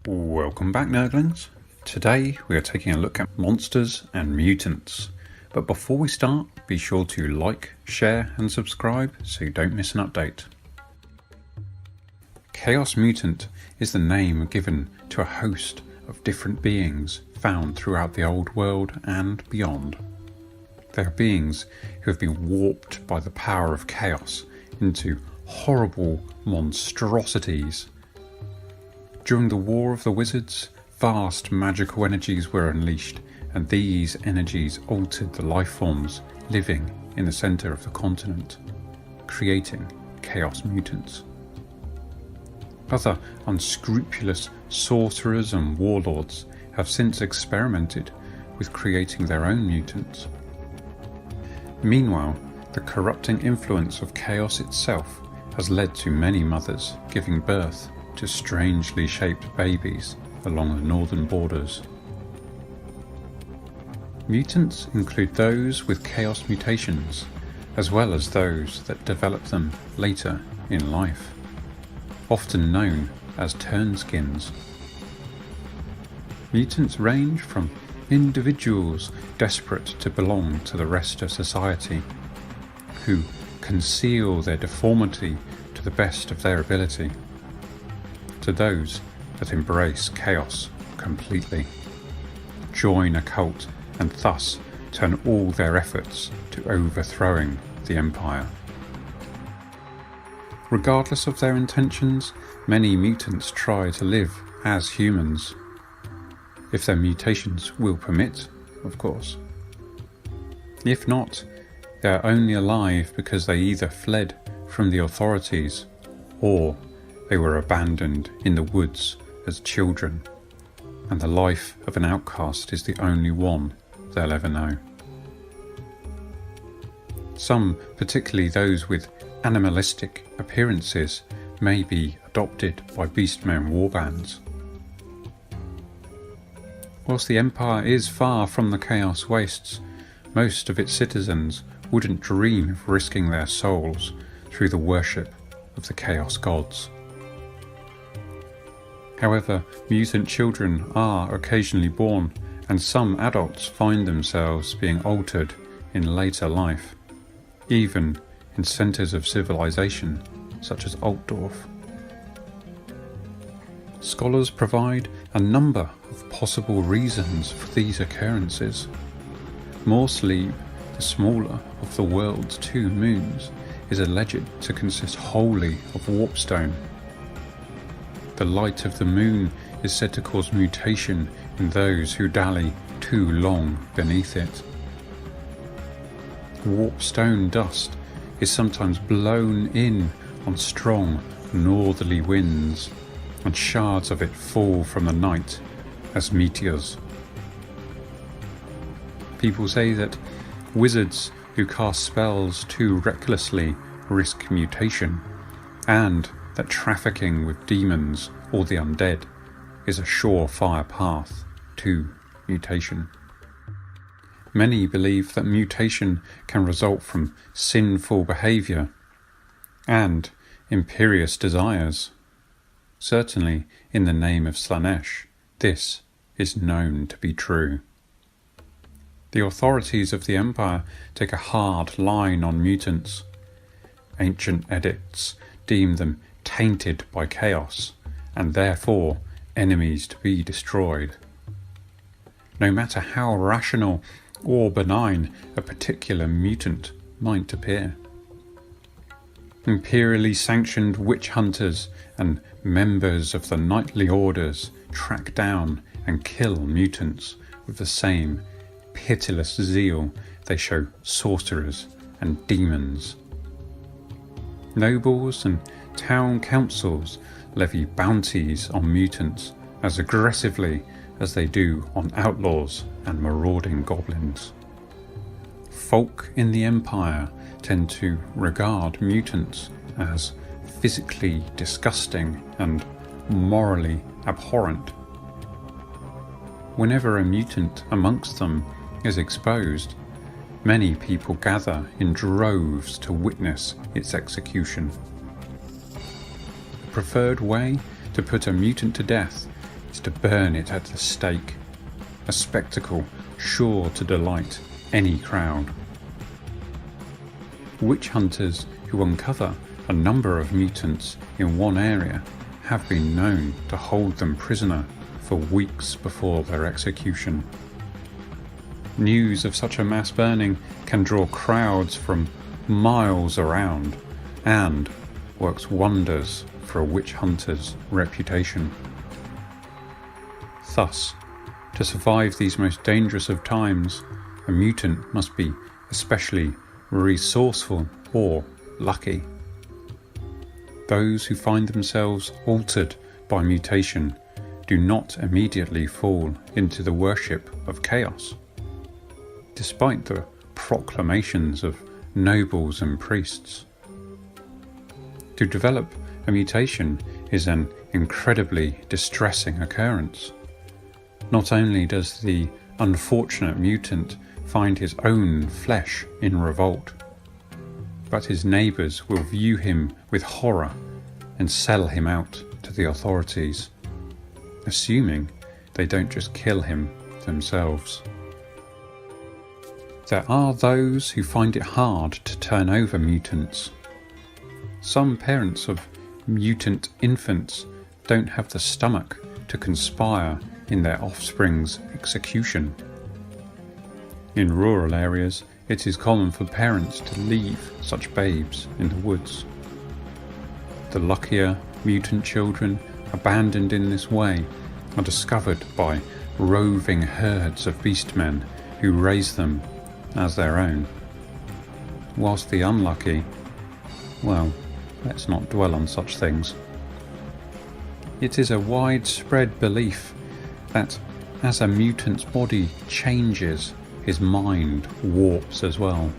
Welcome back, Nerglings. Today we are taking a look at monsters and mutants. But before we start, be sure to like, share and subscribe so you don't miss an update. Chaos Mutant is the name given to a host of different beings found throughout the old world and beyond. They are beings who have been warped by the power of chaos into horrible monstrosities. During the War of the Wizards, vast magical energies were unleashed, and these energies altered the life forms living in the centre of the continent, creating chaos mutants. Other unscrupulous sorcerers and warlords have since experimented with creating their own mutants. Meanwhile, the corrupting influence of chaos itself has led to many mothers giving birth to strangely shaped babies along the northern borders. Mutants include those with chaos mutations, as well as those that develop them later in life, often known as turnskins. Mutants range from individuals desperate to belong to the rest of society, who conceal their deformity to the best of their ability, to those that embrace chaos completely, join a cult and thus turn all their efforts to overthrowing the Empire. Regardless of their intentions, many mutants try to live as humans, if their mutations will permit, of course. If not, they are only alive because they either fled from the authorities or they were abandoned in the woods as children, and the life of an outcast is the only one they'll ever know. Some, particularly those with animalistic appearances, may be adopted by beastmen warbands. Whilst the Empire is far from the Chaos Wastes, most of its citizens wouldn't dream of risking their souls through the worship of the Chaos Gods. However, mutant children are occasionally born, and some adults find themselves being altered in later life, even in centres of civilization such as Altdorf. Scholars provide a number of possible reasons for these occurrences. Morrslieb, the smaller of the world's two moons, is alleged to consist wholly of warpstone. The light of the moon is said to cause mutation in those who dally too long beneath it. Warpstone dust is sometimes blown in on strong northerly winds, and shards of it fall from the night as meteors. People say that wizards who cast spells too recklessly risk mutation, and that trafficking with demons or the undead is a surefire path to mutation. Many believe that mutation can result from sinful behaviour and imperious desires. Certainly, in the name of Slaanesh, this is known to be true. The authorities of the Empire take a hard line on mutants. Ancient edicts deem them tainted by chaos, and therefore enemies to be destroyed. No matter how rational or benign a particular mutant might appear. Imperially sanctioned witch hunters and members of the knightly orders track down and kill mutants with the same pitiless zeal they show sorcerers and demons. Nobles and town councils levy bounties on mutants as aggressively as they do on outlaws and marauding goblins. Folk in the Empire tend to regard mutants as physically disgusting and morally abhorrent. Whenever a mutant amongst them is exposed, many people gather in droves to witness its execution. The preferred way to put a mutant to death is to burn it at the stake, a spectacle sure to delight any crowd. Witch hunters who uncover a number of mutants in one area have been known to hold them prisoner for weeks before their execution. News of such a mass burning can draw crowds from miles around and works wonders for a witch hunter's reputation. Thus, to survive these most dangerous of times, a mutant must be especially resourceful or lucky. Those who find themselves altered by mutation do not immediately fall into the worship of chaos, despite the proclamations of nobles and priests. To develop a mutation is an incredibly distressing occurrence. Not only does the unfortunate mutant find his own flesh in revolt, but his neighbours will view him with horror and sell him out to the authorities, assuming they don't just kill him themselves. There are those who find it hard to turn over mutants. Some parents of mutant infants don't have the stomach to conspire in their offspring's execution. In rural areas, it is common for parents to leave such babes in the woods. The luckier mutant children abandoned in this way are discovered by roving herds of beastmen who raise them as their own. Whilst the unlucky, well, let's not dwell on such things. It is a widespread belief that as a mutant's body changes, his mind warps as well.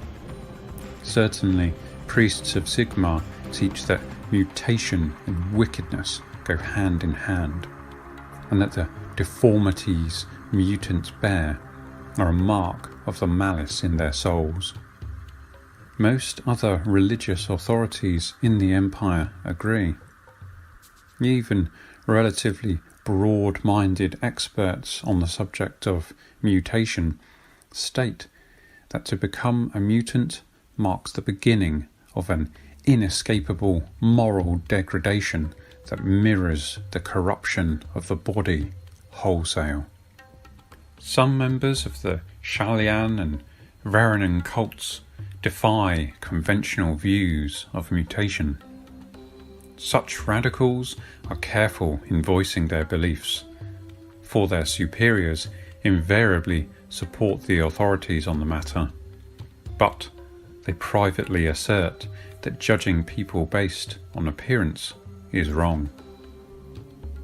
Certainly, priests of Sigmar teach that mutation and wickedness go hand in hand, and that the deformities mutants bear are a mark of the malice in their souls. Most other religious authorities in the Empire agree. Even relatively broad-minded experts on the subject of mutation state that to become a mutant marks the beginning of an inescapable moral degradation that mirrors the corruption of the body wholesale. Some members of the Shalian and Varanen cults defy conventional views of mutation. Such radicals are careful in voicing their beliefs, for their superiors invariably support the authorities on the matter, but they privately assert that judging people based on appearance is wrong.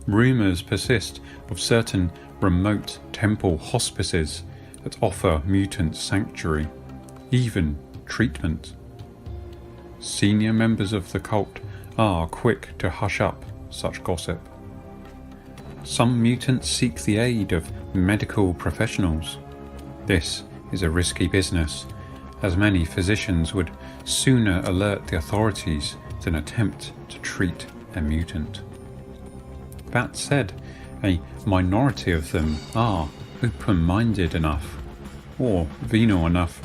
Rumours persist of certain remote temple hospices that offer mutant sanctuary, even treatment. Senior members of the cult are quick to hush up such gossip. Some mutants seek the aid of medical professionals. This is a risky business, as many physicians would sooner alert the authorities than attempt to treat a mutant. That said, a minority of them are open-minded enough, or venal enough,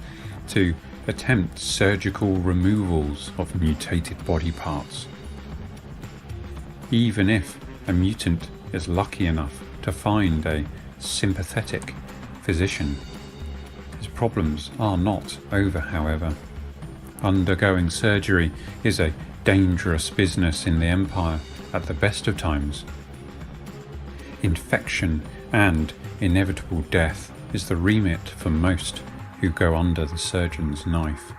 to attempt surgical removals of mutated body parts. Even if a mutant is lucky enough to find a sympathetic physician, his problems are not over, however. Undergoing surgery is a dangerous business in the Empire at the best of times. Infection and inevitable death is the remit for most who go under the surgeon's knife.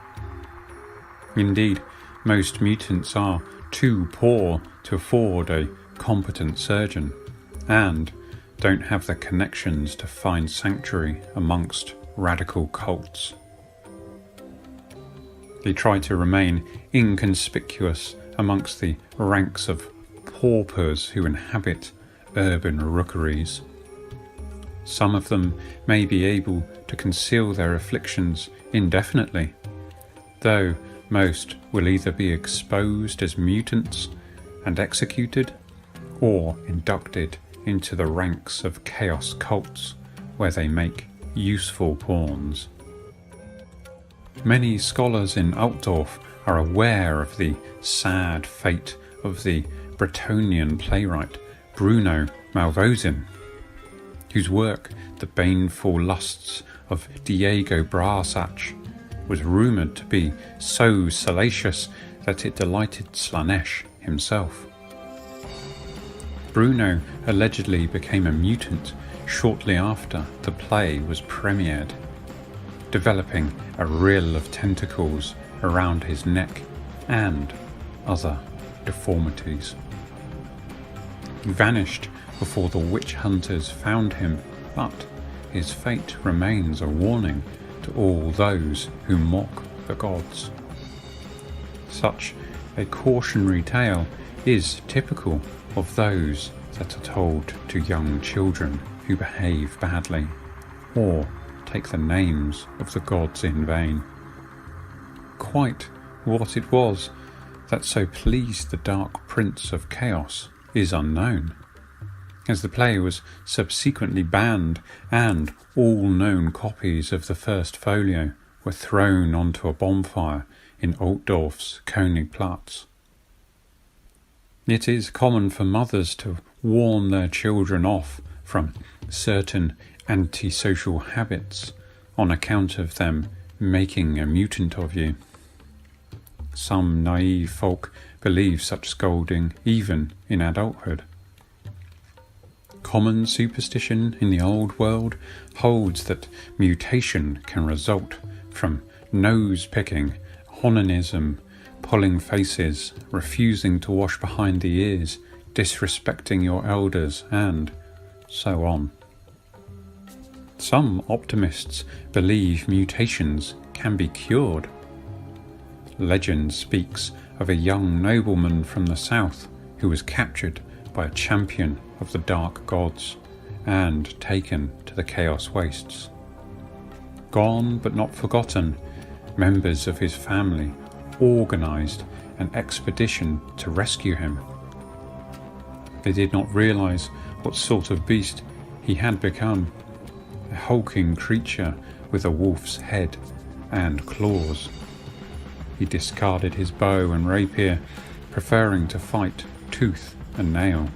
Indeed, most mutants are too poor to afford a competent surgeon, and don't have the connections to find sanctuary amongst radical cults. They try to remain inconspicuous amongst the ranks of paupers who inhabit urban rookeries. Some of them may be able to conceal their afflictions indefinitely, though most will either be exposed as mutants and executed, or inducted into the ranks of chaos cults, where they make useful pawns. Many scholars in Altdorf are aware of the sad fate of the Bretonnian playwright Bruno Malvoisin, whose work The Baneful Lusts of Diego Brasach was rumoured to be so salacious that it delighted Slanesh himself. Bruno allegedly became a mutant shortly after the play was premiered, developing a rill of tentacles around his neck and other deformities. He vanished before the witch hunters found him, but his fate remains a warning to all those who mock the gods. Such a cautionary tale is typical of those that are told to young children who behave badly or take the names of the gods in vain. Quite what it was that so pleased the Dark Prince of Chaos is unknown, as the play was subsequently banned and all known copies of the first folio were thrown onto a bonfire in Altdorf's Königplatz. It is common for mothers to warn their children off from certain antisocial habits on account of them making a mutant of you. Some naive folk believe such scolding even in adulthood. Common superstition in the old world holds that mutation can result from nose-picking, onanism, pulling faces, refusing to wash behind the ears, disrespecting your elders, and so on. Some optimists believe mutations can be cured. Legend speaks of a young nobleman from the south who was captured by a champion of the dark gods and taken to the Chaos Wastes. Gone but not forgotten, members of his family organised an expedition to rescue him. They did not realise what sort of beast he had become, a hulking creature with a wolf's head and claws. He discarded his bow and rapier, preferring to fight tooth and nail.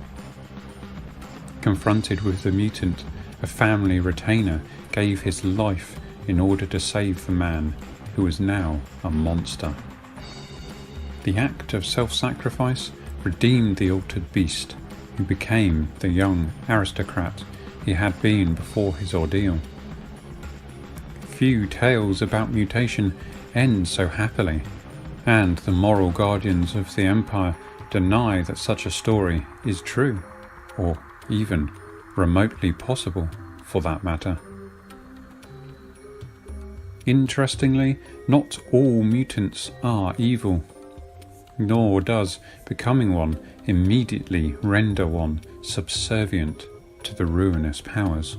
Confronted with the mutant, a family retainer gave his life in order to save the man who was now a monster. The act of self-sacrifice redeemed the altered beast, who became the young aristocrat he had been before his ordeal. Few tales about mutation end so happily, and the moral guardians of the Empire deny that such a story is true, or even remotely possible for that matter. Interestingly, not all mutants are evil, nor does becoming one immediately render one subservient to the ruinous powers.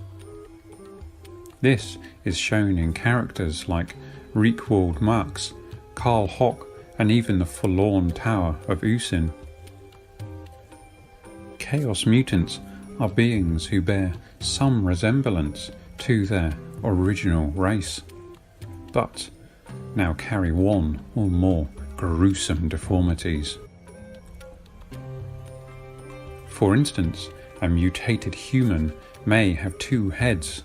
This is shown in characters like Riekwald Marx, Karl Hock, and even the Forlorn Tower of Usin. Chaos mutants are beings who bear some resemblance to their original race, but now carry one or more gruesome deformities. For instance, a mutated human may have two heads,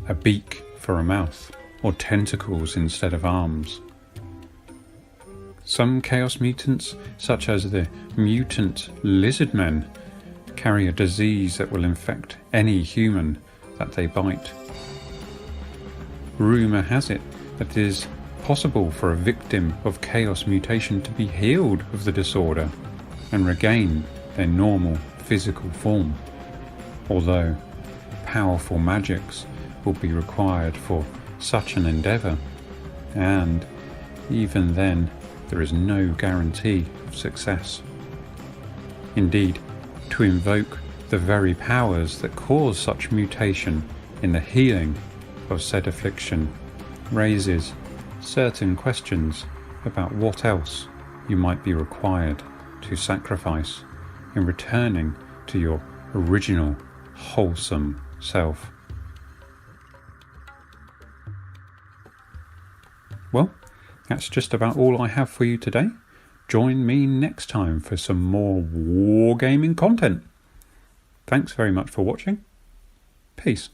a beak for a mouth, or tentacles instead of arms. Some chaos mutants, such as the mutant lizard men, carry a disease that will infect any human that they bite. Rumour has it that it is possible for a victim of chaos mutation to be healed of the disorder and regain their normal physical form, although powerful magics will be required for such an endeavour, and even then there is no guarantee of success. Indeed, to invoke the very powers that cause such mutation in the healing of said affliction raises certain questions about what else you might be required to sacrifice in returning to your original wholesome self. Well, that's just about all I have for you today. Join me next time for some more wargaming content. Thanks very much for watching. Peace.